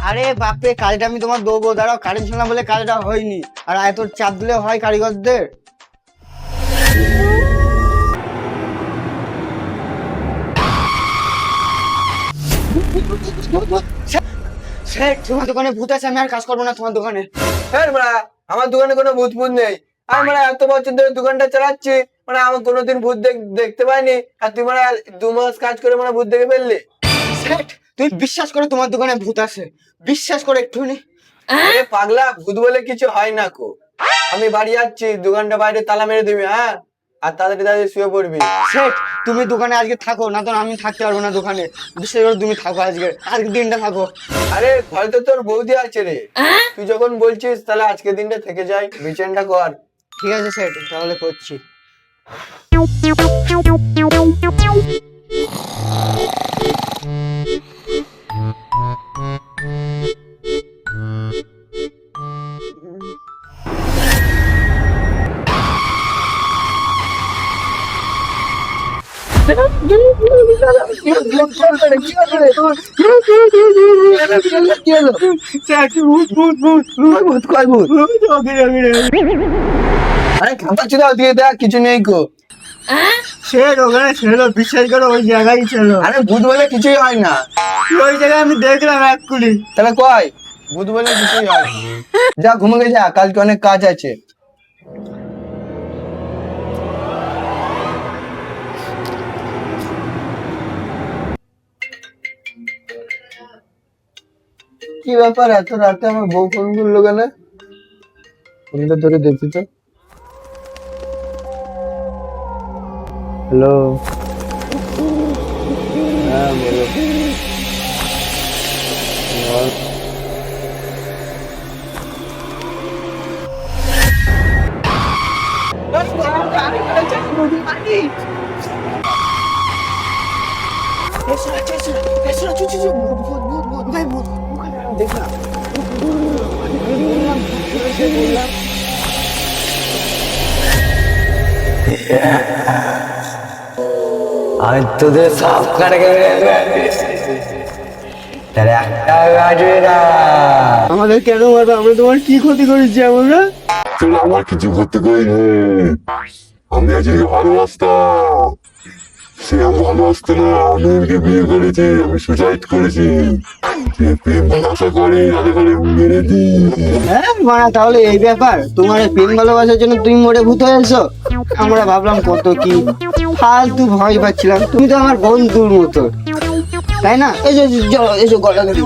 আরে বাপরে, কাজটা আমি তোমার দেবো, দাঁড়াও। কারেন্ট ছিল না বলে কাজটা হয়নি। আর এত চাপ দিলে হয় কারিগরদের? স্যার, তোমার দোকানে ভূত আছে, আমি আর কাজ করবো না তোমার দোকানে। হ্যাঁ মারা, আমার দোকানে কোনো ভূত ভূত নেই। আমি মানে এত বছর ধরে দোকানটা চালাচ্ছি, মানে আমার কোনোদিন ভূত দেখতে পাইনি। আর তুই মানে 2 মাস কাজ করে মানে ভূত দেখে ফেললি? স্যার, তুমি বিশ্বাস করো তোমার দোকানে ভূত আছে? বিশ্বাস করো একটুখানি। আরে পাগলা, ভূত বলে কিছু হয় না কো। আমি বাড়ি যাচ্ছি, দোকানটা বাইরে তালা মেরে দিবি, হ্যাঁ? আর তাড়াতাড়ি তাড়াতাড়ি শুয়ে পড়বি। শেঠ, তুমি দোকানে আজকে থাকো, না তো আমি থাকতে পারবো না দোকানে। বিশ্বাস করো, তুমি থাকো আজকে, আজকে দিনটা থাকো। আরে ঘরে তো তোর বৌদি আছে রে, তুই যখন বলছিস তাহলে আজকে দিনটা থেকে যাই, বিচেনটা কর। ঠিক আছে শেঠ, তাহলে করছি। আরে খাপাচ্ছি দাও, দিয়ে দেখ কিছু নেই কো। শেঠ, ওখানে ছিল, বিশ্বাস করো ওই জায়গায় ছিল। আরে ভূত বলে কিছুই হয় না। ওই জায়গায় আমি দেখলাম এক্ষুনি। তাহলে কয় ভূত বলে কিছুই হয় না। যা ঘুমে যা, কালকে অনেক কাজ আছে। কি ব্যাপার, এত রাতে আমার বউ ফোন করলো কেন? ফোনটা ধরে দেখি তো। হ্যালো, হ্যাঁ বলো। আমি তোদের সব করে তাহলে একটা বাজবে না। আমাদের কেন মারবে? আমরা তোমার কি ক্ষতি করেছি আমরা? তোর আমার কিছু করতে করিনি। আমি আজকে ভালোবাসতাম, সে আমি ভালোবাসতো না। আমি ওকে বিয়ে করেছি, আমি সুসাইড করেছি। সে প্রেম ভালোবাসা করে, যাতে করে মেরে দিই। হ্যাঁ মারা, তাহলে এই ব্যাপার? তোমার এই প্রেম ভালোবাসার জন্য তুমি মরে ভূত হয়েছো? আমরা ভাবলাম কত কি ফালতু ভয় পাচ্ছিলাম। তুমি তো আমার বন্ধুর মতো, তাই না? এসো এসো, এসো গলা ধরি,